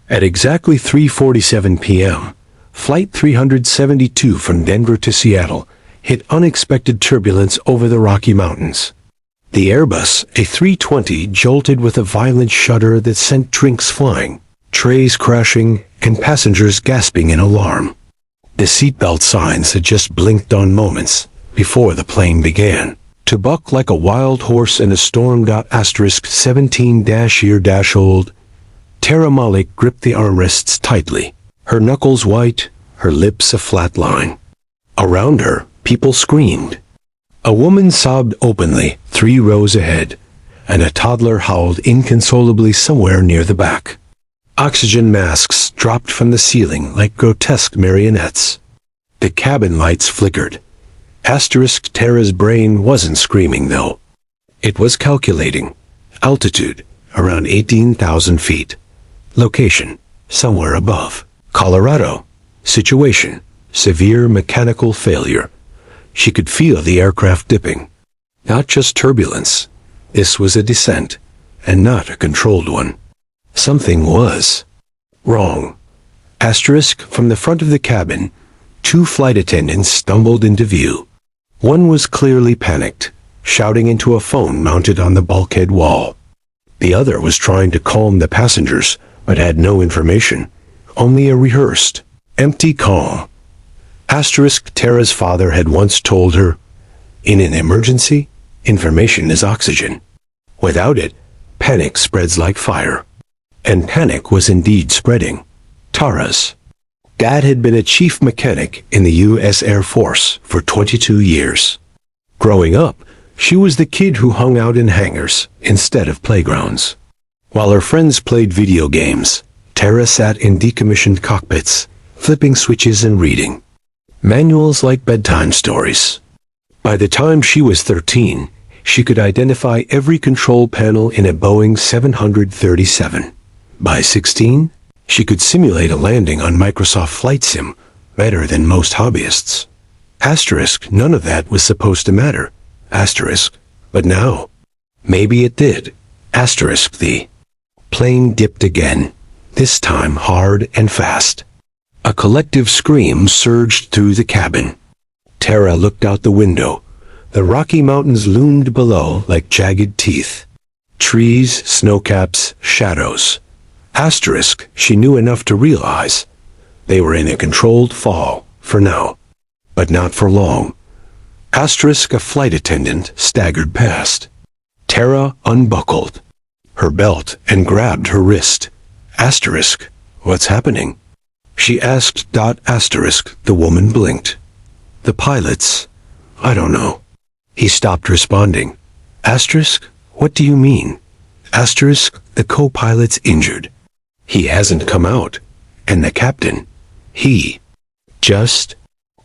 At exactly 3:47 p.m., Flight 372 from Denver to Seattle hit unexpected turbulence over the Rocky Mountains. The Airbus A320 jolted with a violent shudder that sent drinks flying, trays crashing, and passengers gasping in alarm. The seatbelt signs had just blinked on moments before the plane began to buck like a wild horse in a storm. 17-year-old Tara Malik gripped the armrests tightly, her knuckles white, her lips a flat line. Around her, people screamed. A woman sobbed openly 3 rows ahead, and a toddler howled inconsolably somewhere near the back. Oxygen masks dropped from the ceiling like grotesque marionettes. The cabin lights flickered. Tara's brain wasn't screaming, though. It was calculating. Altitude, around 18,000 feet. Location, somewhere above. Colorado. Situation, severe mechanical failure. She could feel the aircraft dipping. Not just turbulence. This was a descent, and not a controlled one. Something was wrong. From the front of the cabin, 2 flight attendants stumbled into view. One was clearly panicked, shouting into a phone mounted on the bulkhead wall. The other was trying to calm the passengers, but had no information, only a rehearsed, empty calm. Tara's father had once told her, "In an emergency, information is oxygen. Without it, panic spreads like fire." And panic was indeed spreading. Tara's dad had been a chief mechanic in the U.S. Air Force for 22 years. Growing up, she was the kid who hung out in hangars instead of playgrounds. While her friends played video games, Tara sat in decommissioned cockpits, flipping switches and reading manuals like bedtime stories. By the time she was 13, she could identify every control panel in a Boeing 737. By 16, she could simulate a landing on Microsoft Flight Sim better than most hobbyists. None of that was supposed to matter. But now, maybe it did. The plane dipped again, this time hard and fast. A collective scream surged through the cabin. Tara looked out the window. The Rocky Mountains loomed below like jagged teeth. Trees, snowcaps, shadows. She knew enough to realize they were in a controlled fall, for now. But not for long. A flight attendant staggered past. Tara unbuckled her belt and grabbed her wrist. What's happening? She asked. The woman blinked. The pilots, I don't know. He stopped responding. What do you mean? The co-pilot's injured. He hasn't come out. And the captain, he just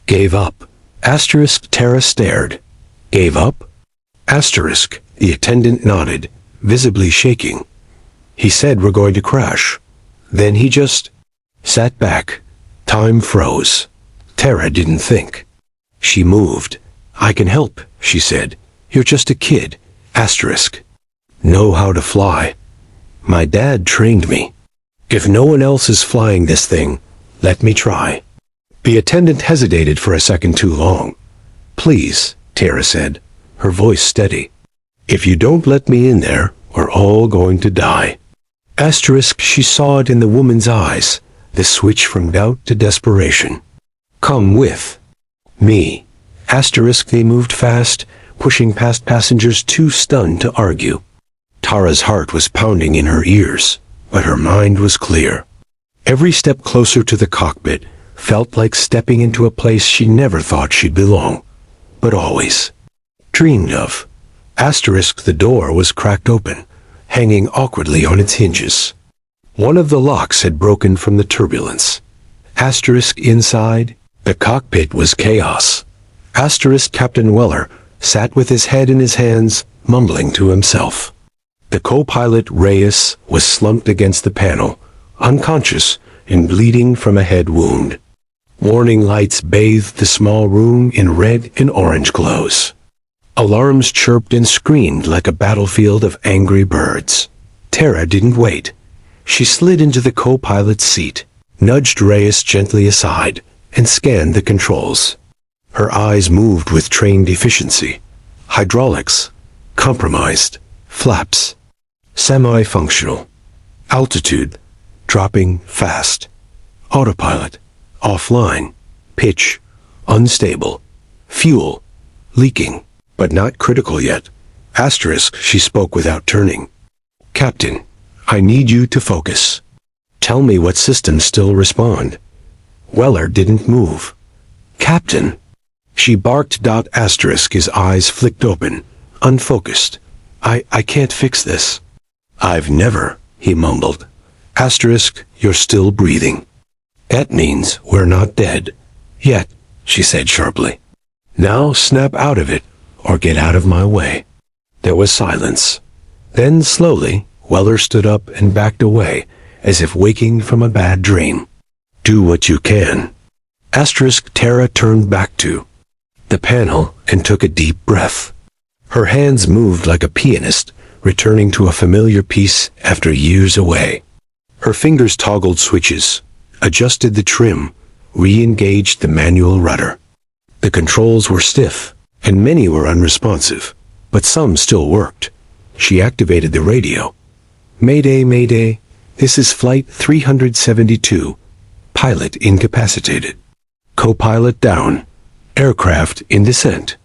gave up. Tara stared. Gave up? The attendant nodded, visibly shaking. He said we're going to crash. Then he just sat back. Time froze. Tara didn't think. She moved. I can help, she said. You're just a kid. Know how to fly. My dad trained me. If no one else is flying this thing, let me try. The attendant hesitated for a second too long. Please, Tara said, her voice steady. If you don't let me in there, we're all going to die. She saw it in the woman's eyes, the switch from doubt to desperation. Come with me. They moved fast, pushing past passengers too stunned to argue. Tara's heart was pounding in her ears, but her mind was clear. Every step closer to the cockpit felt like stepping into a place she never thought she'd belong, but always dreamed of. The door was cracked open, hanging awkwardly on its hinges. One of the locks had broken from the turbulence. Inside, the cockpit was chaos. Captain Weller sat with his head in his hands, mumbling to himself. The co-pilot Reyes was slumped against the panel, unconscious and bleeding from a head wound. Warning lights bathed the small room in red and orange glows. Alarms chirped and screamed like a battlefield of angry birds. Tara didn't wait. She slid into the co-pilot's seat, nudged Reyes gently aside, and scanned the controls. Her eyes moved with trained efficiency. Hydraulics, compromised. Flaps, semi-functional. Altitude, dropping fast. Autopilot, offline. Pitch, unstable. Fuel, leaking, but not critical yet. Asterisk, she spoke without turning. Captain, I need you to focus. Tell me what systems still respond. Weller didn't move. Captain, she barked. Asterisk, his eyes flicked open, unfocused. I can't fix this. I've never, he mumbled. Asterisk, you're still breathing. That means we're not dead. Yet, she said sharply. Now snap out of it, or get out of my way. There was silence. Then slowly, Weller stood up and backed away, as if waking from a bad dream. Do what you can. Asterisk, Tara turned back to the panel and took a deep breath. Her hands moved like a pianist, returning to a familiar piece after years away. Her fingers toggled switches, adjusted the trim, re-engaged the manual rudder. The controls were stiff, and many were unresponsive, but some still worked. She activated the radio. Mayday, Mayday, this is Flight 372. Pilot incapacitated. Co-pilot down. Aircraft in descent.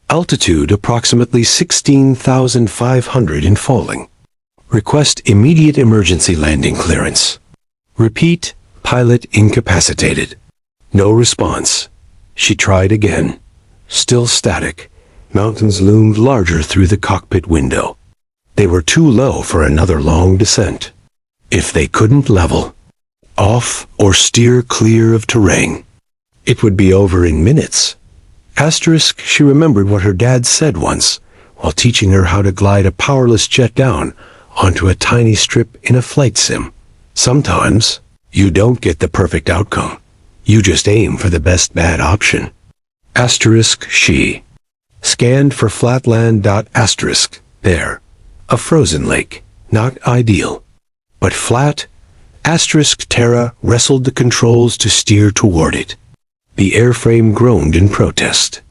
Altitude approximately 16,500 and falling. Request immediate emergency landing clearance. Repeat, pilot incapacitated. No response. She tried again. Still static. Mountains loomed larger through the cockpit window. They were too low for another long descent. If they couldn't level off or steer clear of terrain, it would be over in minutes. Asterisk, she remembered what her dad said once, while teaching her how to glide a powerless jet down onto a tiny strip in a flight sim. Sometimes, you don't get the perfect outcome. You just aim for the best bad option. Asterisk, she scanned for flatland. Asterisk, there. A frozen lake. Not ideal. But flat. Asterisk, Tara wrestled the controls to steer toward it. The airframe groaned in protest.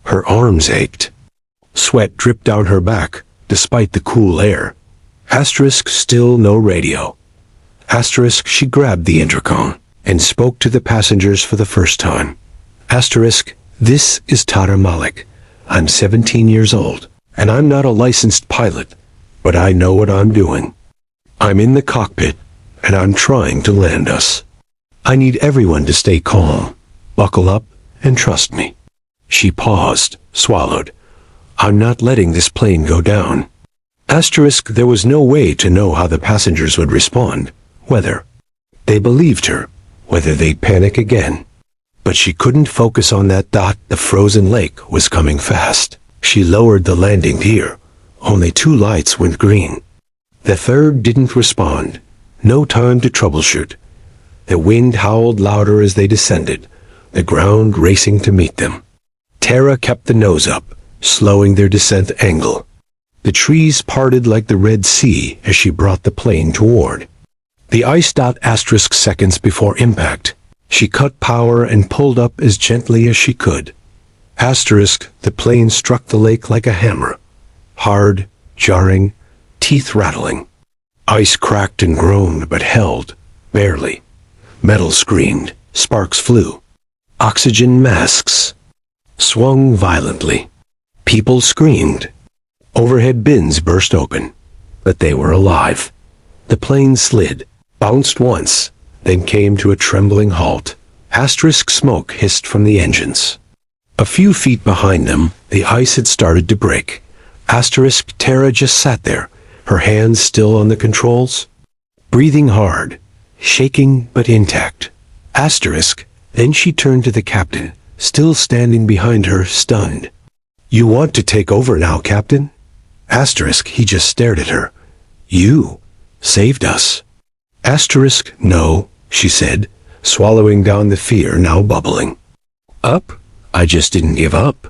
Her arms ached. Sweat dripped down her back, despite the cool air. Asterisk, still no radio. Asterisk, she grabbed the intercom and spoke to the passengers for the first time. Asterisk, this is Tara Malik. I'm 17 years old, and I'm not a licensed pilot, but I know what I'm doing. I'm in the cockpit, and I'm trying to land us. I need everyone to stay calm. Buckle up and trust me. She paused, swallowed. I'm not letting this plane go down. Asterisk, there was no way to know how the passengers would respond, whether they believed her, whether they'd panic again. But she couldn't focus on that. The frozen lake was coming fast. She lowered the landing gear. Only 2 lights went green. The third didn't respond. No time to troubleshoot. The wind howled louder as they descended, the ground racing to meet them. Tara kept the nose up, slowing their descent angle. The trees parted like the Red Sea as she brought the plane toward the ice. Asterisk, seconds before impact, she cut power and pulled up as gently as she could. Asterisk, the plane struck the lake like a hammer. Hard, jarring, teeth rattling. Ice cracked and groaned but held, barely. Metal screamed, sparks flew. Oxygen masks swung violently. People screamed. Overhead bins burst open, but they were alive. The plane slid, bounced once, then came to a trembling halt. Asterisk, smoke hissed from the engines. A few feet behind them, the ice had started to break. Asterisk, Tara just sat there, her hands still on the controls, breathing hard, shaking but intact. Asterisk, then she turned to the captain, still standing behind her, stunned. You want to take over now, Captain? Asterisk, he just stared at her. You saved us. Asterisk, no, she said, swallowing down the fear now bubbling up. I just didn't give up.